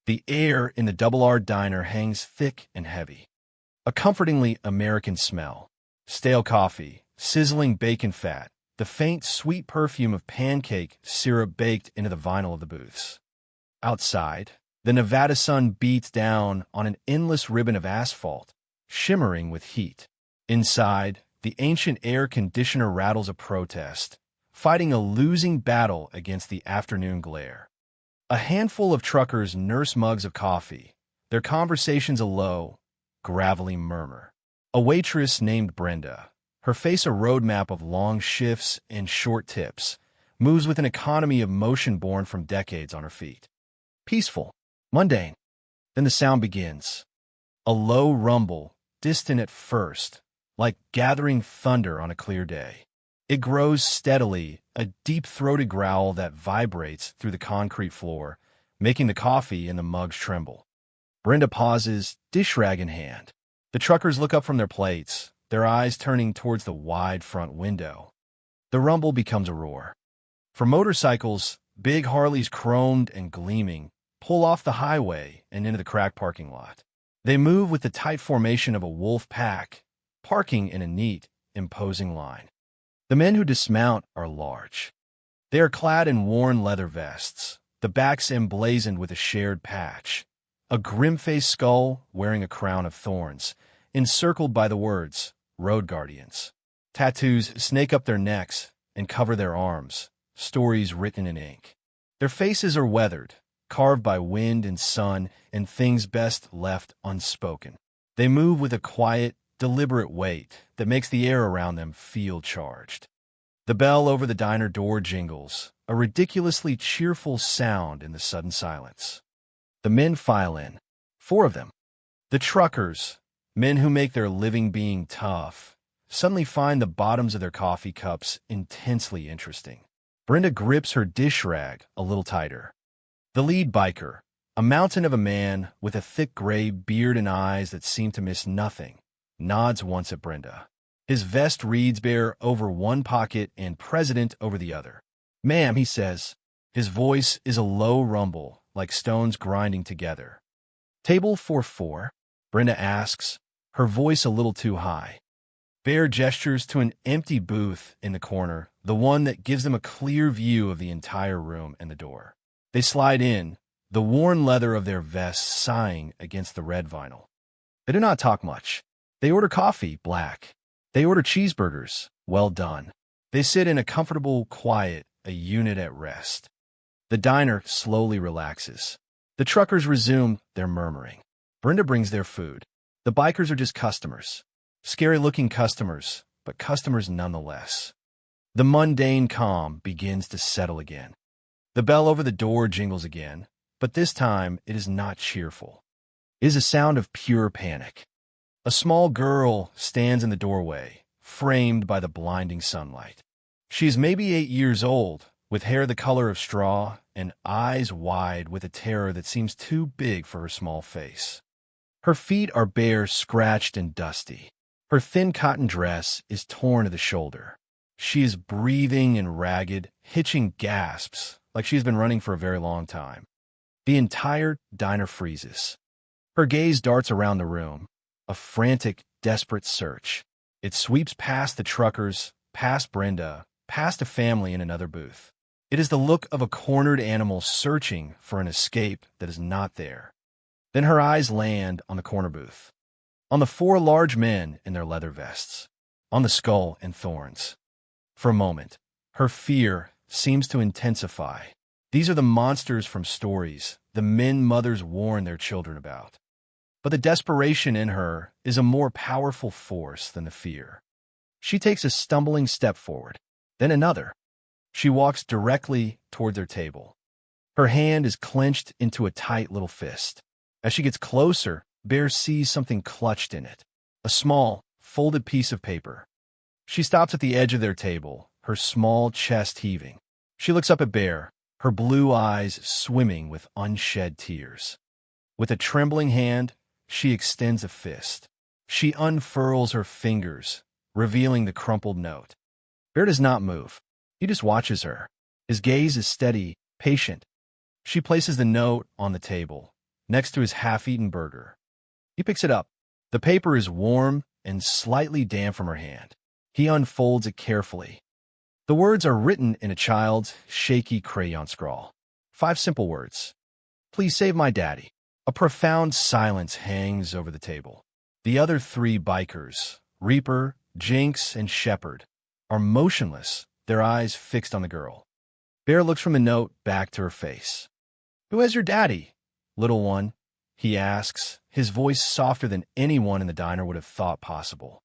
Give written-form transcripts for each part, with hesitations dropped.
The air in the Double R diner hangs thick and heavy. A comfortingly American smell. Stale coffee, sizzling bacon fat, the faint, sweet perfume of pancake syrup baked into the vinyl of the booths. Outside, the Nevada sun beats down on an endless ribbon of asphalt, shimmering with heat. Inside, the ancient air conditioner rattles a protest, fighting a losing battle against the afternoon glare. A handful of truckers nurse mugs of coffee, their conversations a low, gravelly murmur. A waitress named Brenda, her face a roadmap of long shifts and short tips, moves with an economy of motion born from decades on her feet. Peaceful, mundane. Then the sound begins. A low rumble, distant at first, like gathering thunder on a clear day. It grows steadily, a deep-throated growl that vibrates through the concrete floor, making the coffee in the mugs tremble. Brenda pauses, dish rag in hand. The truckers look up from their plates, their eyes turning towards the wide front window. The rumble becomes a roar. For motorcycles, big Harleys chromed and gleaming pull off the highway and into the crack parking lot. They move with the tight formation of a wolf pack, parking in a neat, imposing line. The men who dismount are large. They are clad in worn leather vests, the backs emblazoned with a shared patch. A grim-faced skull wearing a crown of thorns, encircled by the words, Road Guardians. Tattoos snake up their necks and cover their arms, stories written in ink. Their faces are weathered, carved by wind and sun and things best left unspoken. They move with a quiet, deliberate weight that makes the air around them feel charged. The bell over the diner door jingles, a ridiculously cheerful sound in the sudden silence. The men file in. 4 of them. The truckers, men who make their living being tough, suddenly find the bottoms of their coffee cups intensely interesting. Brenda grips her dish rag a little tighter. The lead biker, a mountain of a man with a thick gray beard and eyes that seem to miss nothing, nods once at Brenda. His vest reads bare over one pocket and president over the other. "Ma'am," he says. His voice is a low rumble, like stones grinding together. "Table for 4?" Brenda asks, her voice a little too high. Bear gestures to an empty booth in the corner, the one that gives them a clear view of the entire room and the door. They slide in, the worn leather of their vests sighing against the red vinyl. They do not talk much. They order coffee, black. They order cheeseburgers, well done. They sit in a comfortable quiet, a unit at rest. The diner slowly relaxes. The truckers resume their murmuring. Brenda brings their food. The bikers are just customers. Scary-looking customers, but customers nonetheless. The mundane calm begins to settle again. The bell over the door jingles again, but this time it is not cheerful. It is a sound of pure panic. A small girl stands in the doorway, framed by the blinding sunlight. She is maybe 8 years old, with hair the color of straw and eyes wide with a terror that seems too big for her small face. Her feet are bare, scratched, and dusty. Her thin cotton dress is torn at the shoulder. She is breathing and ragged, hitching gasps like she's been running for a very long time. The entire diner freezes. Her gaze darts around the room, a frantic, desperate search. It sweeps past the truckers, past Brenda, past a family in another booth. It is the look of a cornered animal searching for an escape that is not there. Then her eyes land on the corner booth, on the 4 large men in their leather vests, on the skull and thorns. For a moment, her fear seems to intensify. These are the monsters from stories the men mothers warn their children about. But the desperation in her is a more powerful force than the fear. She takes a stumbling step forward, then another. She walks directly toward their table. Her hand is clenched into a tight little fist. As she gets closer, Bear sees something clutched in it, a small, folded piece of paper. She stops at the edge of their table, her small chest heaving. She looks up at Bear, her blue eyes swimming with unshed tears. With a trembling hand, she extends a fist. She unfurls her fingers, revealing the crumpled note. Bear does not move. He just watches her. His gaze is steady, patient. She places the note on the table, next to his half-eaten burger. He picks it up. The paper is warm and slightly damp from her hand. He unfolds it carefully. The words are written in a child's shaky crayon scrawl. 5 simple words. Please save my daddy. A profound silence hangs over the table. The other 3 bikers, Reaper, Jinx, and Shepherd, are motionless, their eyes fixed on the girl. Bear looks from the note back to her face. "Who has your daddy, little one?" he asks, his voice softer than anyone in the diner would have thought possible.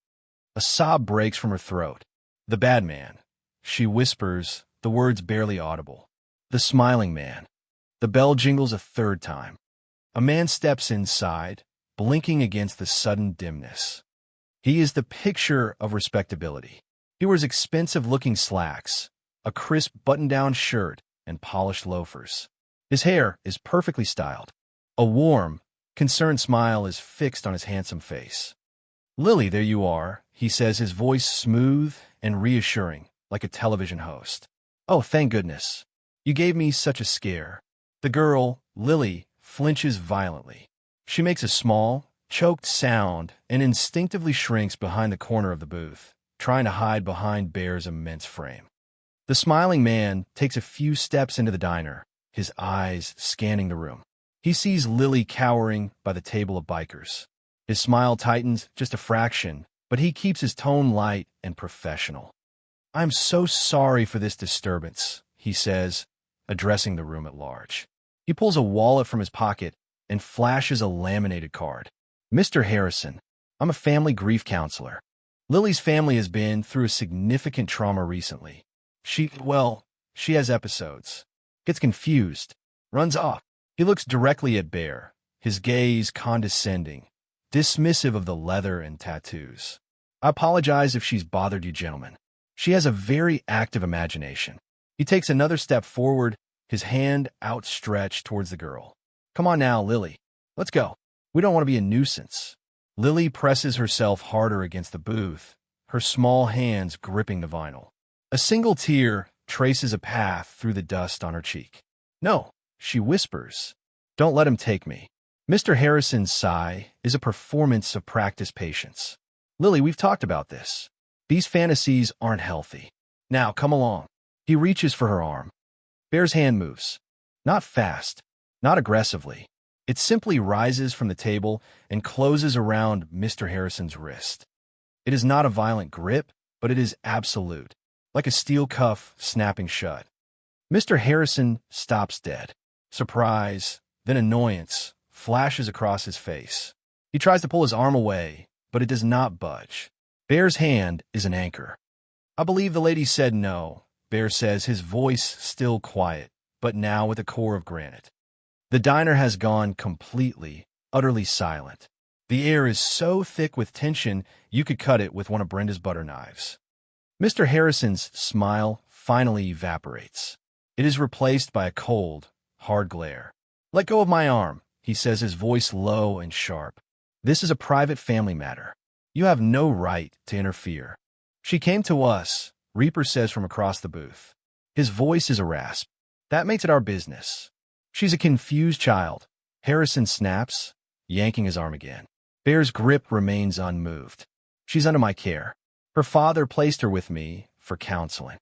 A sob breaks from her throat. "The bad man," she whispers, the words barely audible. "The smiling man." The bell jingles a 3rd time. A man steps inside, blinking against the sudden dimness. He is the picture of respectability. He wears expensive-looking slacks, a crisp button-down shirt, and polished loafers. His hair is perfectly styled. A warm, concerned smile is fixed on his handsome face. "Lily, there you are," he says, his voice smooth and reassuring, like a television host. "Oh, thank goodness. You gave me such a scare." The girl, Lily, flinches violently. She makes a small, choked sound and instinctively shrinks behind the corner of the booth, trying to hide behind Bear's immense frame. The smiling man takes a few steps into the diner, his eyes scanning the room. He sees Lily cowering by the table of bikers. His smile tightens just a fraction, but he keeps his tone light and professional. "I'm so sorry for this disturbance," he says, addressing the room at large. He pulls a wallet from his pocket and flashes a laminated card. "Mr. Harrison, I'm a family grief counselor. Lily's family has been through a significant trauma recently. She has episodes. Gets confused. Runs off." He looks directly at Bear, his gaze condescending, dismissive of the leather and tattoos. "I apologize if she's bothered you gentlemen. She has a very active imagination." He takes another step forward, his hand outstretched towards the girl. "Come on now, Lily. Let's go. We don't want to be a nuisance." Lily presses herself harder against the booth, her small hands gripping the vinyl. A single tear traces a path through the dust on her cheek. "No," she whispers. "Don't let him take me." Mr. Harrison's sigh is a performance of practiced patience. "Lily, we've talked about this. These fantasies aren't healthy. Now, come along." He reaches for her arm. Bear's hand moves. Not fast, not aggressively. It simply rises from the table and closes around Mr. Harrison's wrist. It is not a violent grip, but it is absolute, like a steel cuff snapping shut. Mr. Harrison stops dead. Surprise, then annoyance, flashes across his face. He tries to pull his arm away, but it does not budge. Bear's hand is an anchor. "I believe the lady said no," Bear says, his voice still quiet, but now with a core of granite. The diner has gone completely, utterly silent. The air is so thick with tension you could cut it with one of Brenda's butter knives. Mr. Harrison's smile finally evaporates. It is replaced by a cold, hard glare. "Let go of my arm," he says, his voice low and sharp. "This is a private family matter. You have no right to interfere." "She came to us," Reaper says from across the booth. His voice is a rasp. "That makes it our business." "She's a confused child," Harrison snaps, yanking his arm again. Bear's grip remains unmoved. "She's under my care. Her father placed her with me for counseling.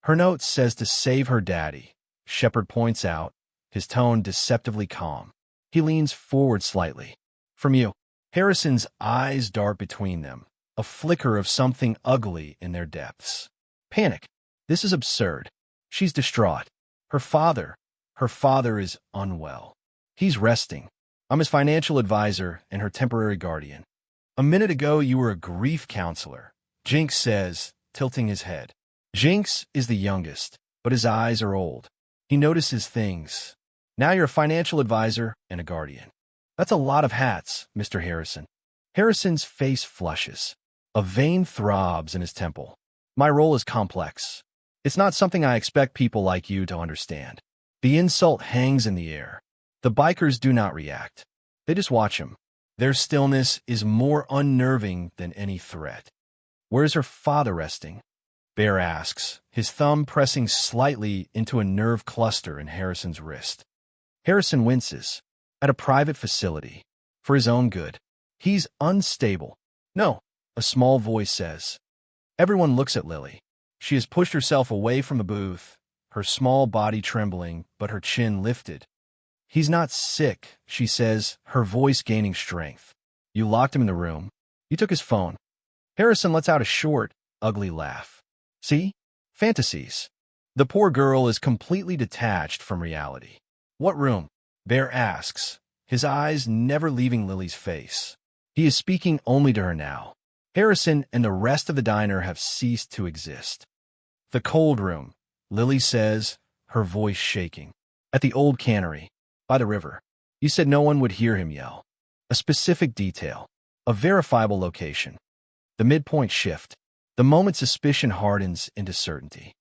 Her note says to save her daddy," Shepherd points out, his tone deceptively calm. He leans forward slightly. "From you." Harrison's eyes dart between them, a flicker of something ugly in their depths. Panic. This is absurd. She's distraught. Her father is unwell. He's resting. I'm his financial advisor and her temporary guardian. A minute ago, you were a grief counselor, Jinx says, tilting his head. Jinx is the youngest, but his eyes are old. He notices things. Now you're a financial advisor and a guardian. That's a lot of hats, Mr. Harrison. Harrison's face flushes. A vein throbs in his temple. My role is complex. It's not something I expect people like you to understand. The insult hangs in the air. The bikers do not react. They just watch him. Their stillness is more unnerving than any threat. Where's her father resting? Bear asks, his thumb pressing slightly into a nerve cluster in Harrison's wrist. Harrison winces. at a private facility, for his own good. He's unstable. No, a small voice says. Everyone looks at Lily. She has pushed herself away from the booth, her small body trembling, but her chin lifted. He's not sick, she says, her voice gaining strength. You locked him in the room. You took his phone. Harrison lets out a short, ugly laugh. See? Fantasies. The poor girl is completely detached from reality. What room? Bear asks, his eyes never leaving Lily's face. He is speaking only to her now. Harrison and the rest of the diner have ceased to exist. The cold room, Lily says, her voice shaking. At the old cannery, by the river. You said no one would hear him yell. A specific detail. A verifiable location. The midpoint shift. The moment suspicion hardens into certainty.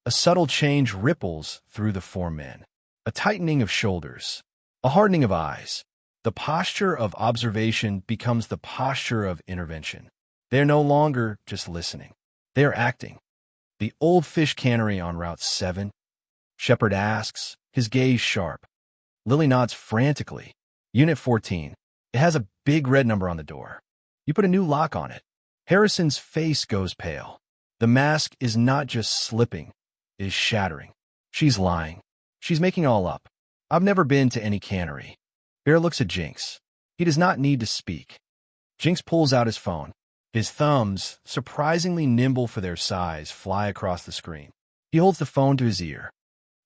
A subtle change ripples through the four men. A tightening of shoulders. A hardening of eyes. The posture of observation becomes the posture of intervention. They are no longer just listening. They are acting. The old fish cannery on Route 7? Shepard asks, his gaze sharp. Lily nods frantically. Unit 14. It has a big red number on the door. You put a new lock on it. Harrison's face goes pale. The mask is not just slipping, it is shattering. She's lying. She's making it all up. I've never been to any cannery. Bear looks at Jinx. He does not need to speak. Jinx pulls out his phone. His thumbs, surprisingly nimble for their size, fly across the screen. He holds the phone to his ear.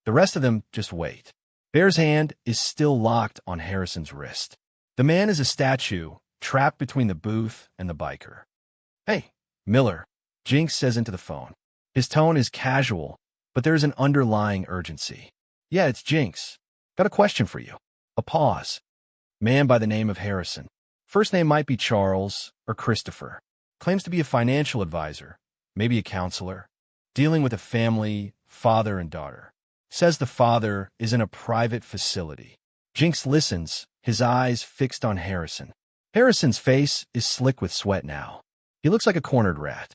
The rest of them just wait. Bear's hand is still locked on Harrison's wrist. The man is a statue, trapped between the booth and the biker. Hey, Miller, Jinx says into the phone. His tone is casual, but there is an underlying urgency. Yeah, it's Jinx. Got a question for you. A pause. Man by the name of Harrison. First name might be Charles or Christopher. Claims to be a financial advisor, maybe a counselor. Dealing with a family, father and daughter. Says the father is in a private facility. Jinx listens, his eyes fixed on Harrison. Harrison's face is slick with sweat now. He looks like a cornered rat.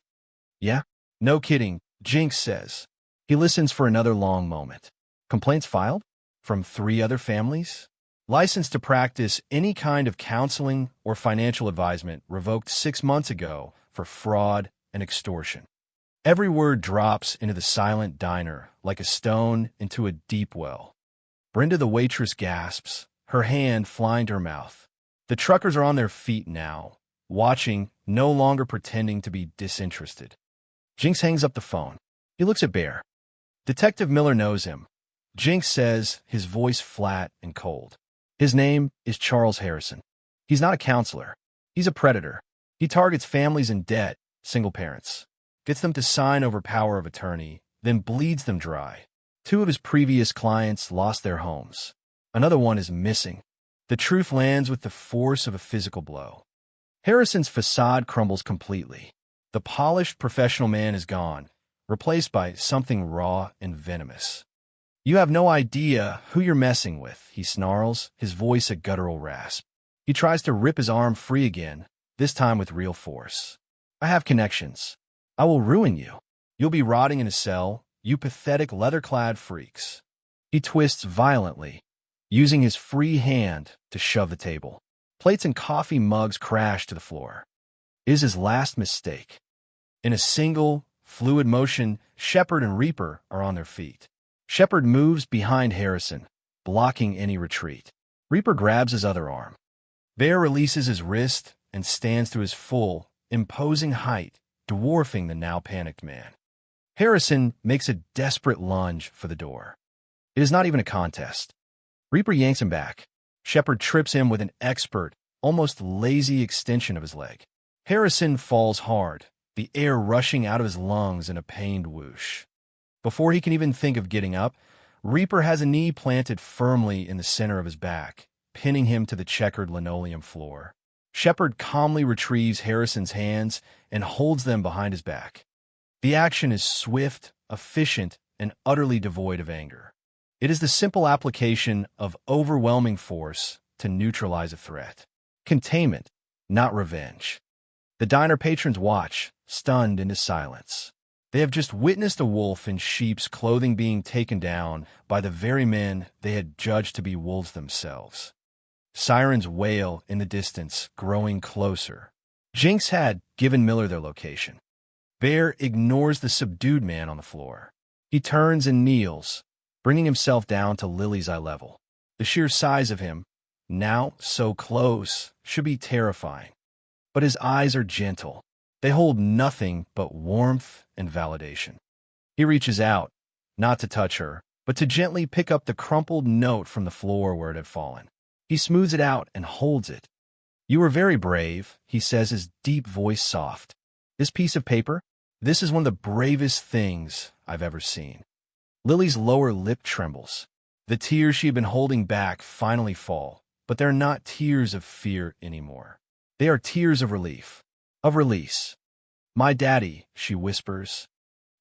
Yeah? No kidding, Jinx says. He listens for another long moment. Complaints filed? From 3 other families? License to practice any kind of counseling or financial advisement revoked 6 months ago for fraud and extortion. Every word drops into the silent diner like a stone into a deep well. Brenda the waitress gasps, her hand flying to her mouth. The truckers are on their feet now, watching, no longer pretending to be disinterested. Jinx hangs up the phone. He looks at Bear. Detective Miller knows him. Jinx says, his voice flat and cold. His name is Charles Harrison. He's not a counselor. He's a predator. He targets families in debt, single parents. Gets them to sign over power of attorney, then bleeds them dry. 2 of his previous clients lost their homes. Another one is missing. The truth lands with the force of a physical blow. Harrison's facade crumbles completely. The polished professional man is gone, replaced by something raw and venomous. You have no idea who you're messing with, he snarls, his voice a guttural rasp. He tries to rip his arm free again, this time with real force. I have connections. I will ruin you. You'll be rotting in a cell, you pathetic leather-clad freaks. He twists violently, using his free hand to shove the table. Plates and coffee mugs crash to the floor. It is his last mistake. In a single, fluid motion, Shepard and Reaper are on their feet. Shepard moves behind Harrison, blocking any retreat. Reaper grabs his other arm. Bear releases his wrist and stands to his full, imposing height, dwarfing the now panicked man. Harrison makes a desperate lunge for the door. It is not even a contest. Reaper yanks him back. Shepard trips him with an expert, almost lazy extension of his leg. Harrison falls hard, the air rushing out of his lungs in a pained whoosh. Before he can even think of getting up, Reaper has a knee planted firmly in the center of his back, pinning him to the checkered linoleum floor. Shepard calmly retrieves Harrison's hands and holds them behind his back. The action is swift, efficient, and utterly devoid of anger. It is the simple application of overwhelming force to neutralize a threat. Containment, not revenge. The diner patrons watch, stunned into silence. They have just witnessed a wolf in sheep's clothing being taken down by the very men they had judged to be wolves themselves. Sirens wail in the distance, growing closer. Jinx had given Miller their location. Bear ignores the subdued man on the floor. He turns and kneels, bringing himself down to Lily's eye level. The sheer size of him, now so close, should be terrifying. But his eyes are gentle. They hold nothing but warmth and validation. He reaches out, not to touch her, but to gently pick up the crumpled note from the floor where it had fallen. He smooths it out and holds it. "You were very brave," he says, his deep voice soft. "This piece of paper? This is one of the bravest things I've ever seen." Lily's lower lip trembles. The tears she had been holding back finally fall, but they're not tears of fear anymore. They are tears of relief, of release. "My daddy," she whispers.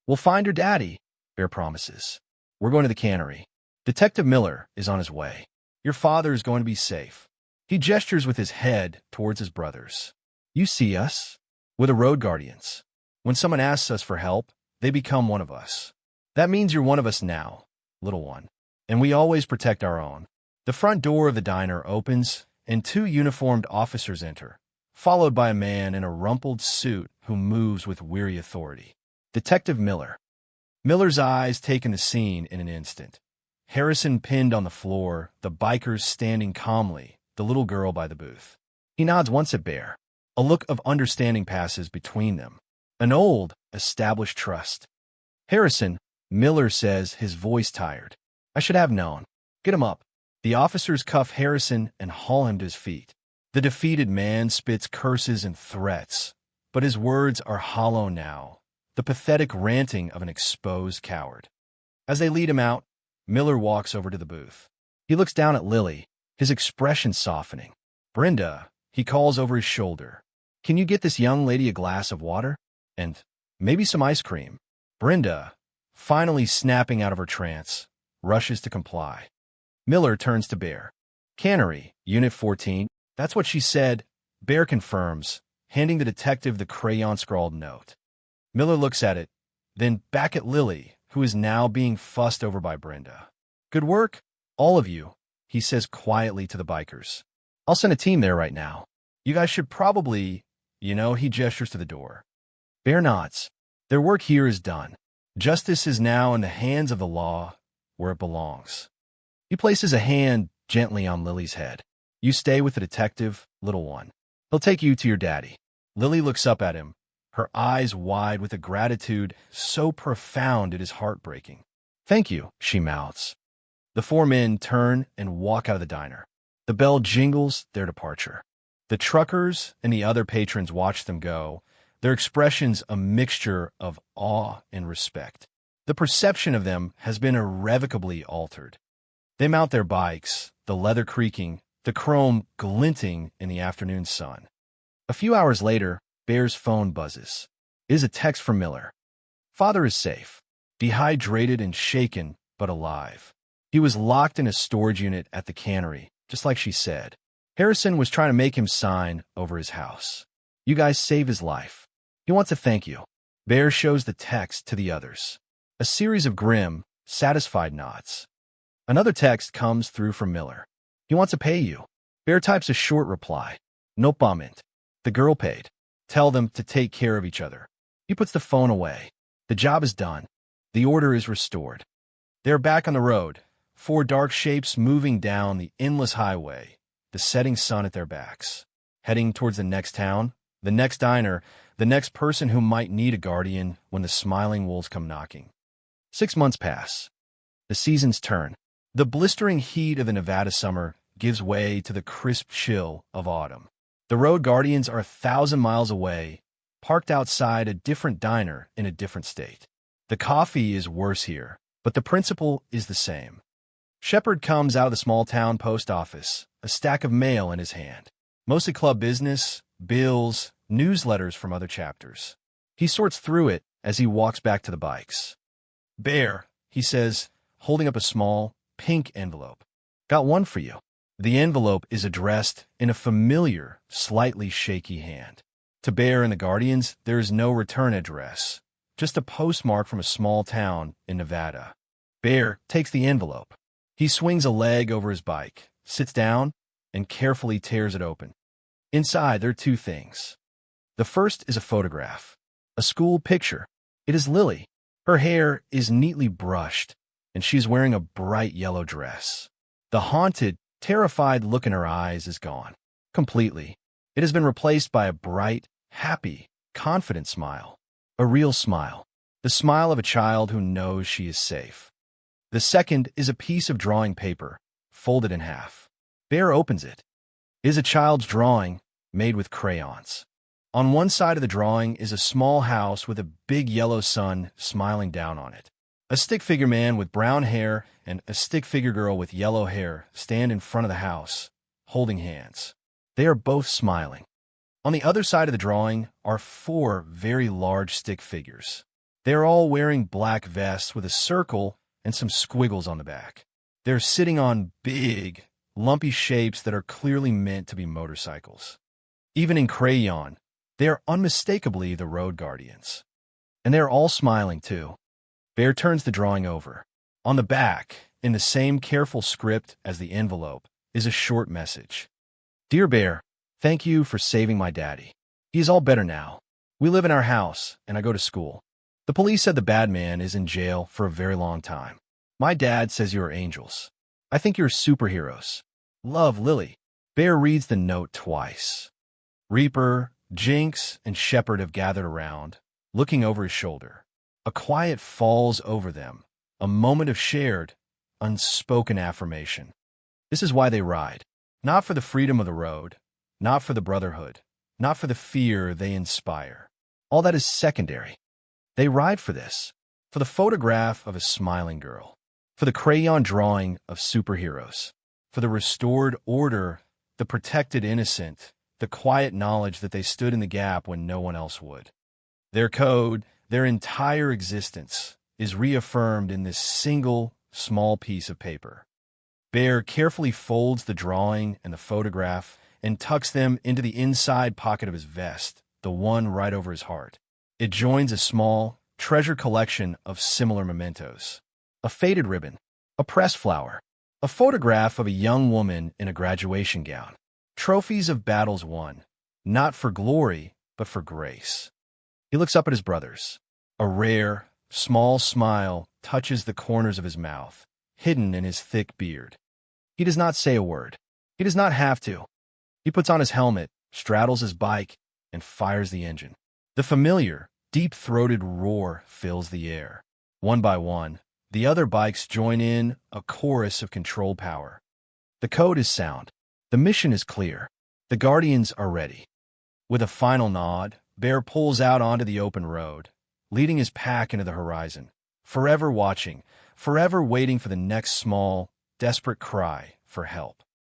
"We'll find her daddy," Bear promises. "We're going to the cannery. Detective Miller is on his way. Your father is going to be safe." He gestures with his head towards his brothers. "You see us? We're the road guardians. When someone asks us for help, they become one of us. That means you're one of us now, little one. And we always protect our own." The front door of the diner opens, and two uniformed officers enter, followed by a man in a rumpled suit who moves with weary authority. Detective Miller. Miller's eyes take in the scene in an instant. Harrison pinned on the floor, the bikers standing calmly, the little girl by the booth. He nods once at Bear. A look of understanding passes between them. An old, established trust. "Harrison," Miller says, his voice tired. "I should have known. Get him up." The officers cuff Harrison and haul him to his feet. The defeated man spits curses and threats, but his words are hollow now, the pathetic ranting of an exposed coward. As they lead him out, Miller walks over to the booth. He looks down at Lily, his expression softening. "Brenda," he calls over his shoulder. "Can you get this young lady a glass of water? And maybe some ice cream?" Brenda, finally snapping out of her trance, rushes to comply. Miller turns to Bear. "Cannery, Unit 14. That's what she said," Bear confirms, handing the detective the crayon-scrawled note. Miller looks at it, then back at Lily, who is now being fussed over by Brenda. "Good work, all of you," he says quietly to the bikers. "I'll send a team there right now. You guys should probably, he gestures to the door. Bear nods. Their work here is done. Justice is now in the hands of the law, where it belongs. He places a hand gently on Lily's head. "You stay with the detective, little one. He'll take you to your daddy." Lily looks up at him, her eyes wide with a gratitude so profound it is heartbreaking. "Thank you," she mouths. The four men turn and walk out of the diner. The bell jingles their departure. The truckers and the other patrons watch them go, their expressions a mixture of awe and respect. The perception of them has been irrevocably altered. They mount their bikes, the leather creaking, the chrome glinting in the afternoon sun. A few hours later, Bear's phone buzzes. It is a text from Miller. "Father is safe, dehydrated and shaken, but alive. He was locked in a storage unit at the cannery, just like she said. Harrison was trying to make him sign over his house. You guys saved his life. He wants to thank you." Bear shows the text to the others. A series of grim, satisfied nods. Another text comes through from Miller. "He wants to pay you." Bear types a short reply. "No comment. The girl paid. Tell them to take care of each other." He puts the phone away. The job is done. The order is restored. They're back on the road, four dark shapes moving down the endless highway, the setting sun at their backs, heading towards the next town, the next diner, the next person who might need a guardian when the smiling wolves come knocking. 6 months pass. The seasons turn. The blistering heat of the Nevada summer gives way to the crisp chill of autumn. The road guardians are 1,000 miles away, parked outside a different diner in a different state. The coffee is worse here, but the principle is the same. Shepard comes out of the small-town post office, a stack of mail in his hand. Mostly club business, bills, newsletters from other chapters. He sorts through it as he walks back to the bikes. "Bear," he says, holding up a small, pink envelope. "Got one for you." The envelope is addressed in a familiar, slightly shaky hand. To Bear and the Guardians, there is no return address, just a postmark from a small town in Nevada. Bear takes the envelope. He swings a leg over his bike, sits down, and carefully tears it open. Inside, there are two things. The first is a photograph, a school picture. It is Lily. Her hair is neatly brushed, and she is wearing a bright yellow dress. The haunted, terrified look in her eyes is gone. Completely. It has been replaced by a bright, happy, confident smile. A real smile. The smile of a child who knows she is safe. The second is a piece of drawing paper, folded in half. Bear opens it. It is a child's drawing, made with crayons. On one side of the drawing is a small house with a big yellow sun smiling down on it. A stick figure man with brown hair and a stick figure girl with yellow hair stand in front of the house, holding hands. They are both smiling. On the other side of the drawing are 4 very large stick figures. They are all wearing black vests with a circle and some squiggles on the back. They're sitting on big, lumpy shapes that are clearly meant to be motorcycles. Even in crayon, they are unmistakably the road guardians. And they're all smiling, too. Bear turns the drawing over. On the back, in the same careful script as the envelope, is a short message. Dear Bear, thank you for saving my daddy. He is all better now. We live in our house, and I go to school. The police said the bad man is in jail for a very long time. My dad says you are angels. I think you're superheroes. Love, Lily. Bear reads the note twice. Reaper, Jinx, and Shepherd have gathered around, looking over his shoulder. A quiet falls over them, a moment of shared, unspoken affirmation. This is why they ride. Not for the freedom of the road, not for the brotherhood, not for the fear they inspire. All that is secondary. They ride for this, for the photograph of a smiling girl, for the crayon drawing of superheroes, for the restored order, the protected innocent, the quiet knowledge that they stood in the gap when no one else would. Their code, their entire existence, is reaffirmed in this single, small piece of paper. Bear carefully folds the drawing and the photograph and tucks them into the inside pocket of his vest, the one right over his heart. It joins a small, treasure collection of similar mementos. A faded ribbon, a pressed flower, a photograph of a young woman in a graduation gown. Trophies of battles won, not for glory, but for grace. He looks up at his brothers. A rare, small smile touches the corners of his mouth, hidden in his thick beard. He does not say a word. He does not have to. He puts on his helmet, straddles his bike, and fires the engine. The familiar, deep-throated roar fills the air. One by one, the other bikes join in a chorus of control power. The code is sound. The mission is clear. The Guardians are ready. With a final nod, Bear pulls out onto the open road, leading his pack into the horizon, forever watching, forever waiting for the next small, desperate cry for help.